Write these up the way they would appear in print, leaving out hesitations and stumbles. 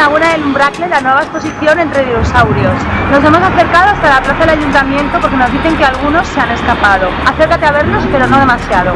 Laguna del Umbracle la nueva exposición Entre dinosaurios. Nos hemos acercado hasta la plaza del ayuntamiento porque nos dicen que algunos se han escapado. Acércate a verlos, pero no demasiado.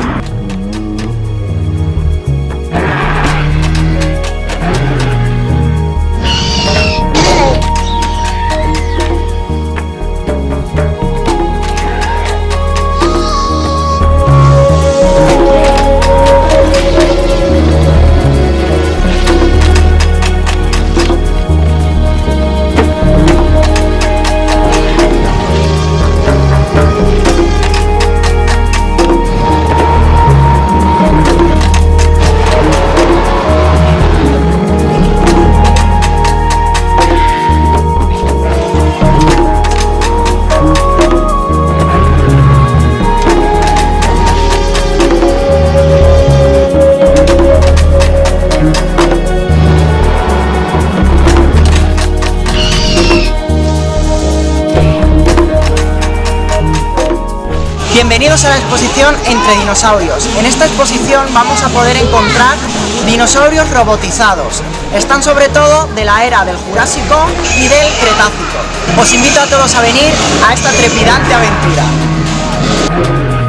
Bienvenidos a la exposición Entre dinosaurios. En esta exposición vamos a poder encontrar dinosaurios robotizados. Están sobre todo de la era del Jurásico y del Cretácico. Os invito a todos a venir a esta trepidante aventura.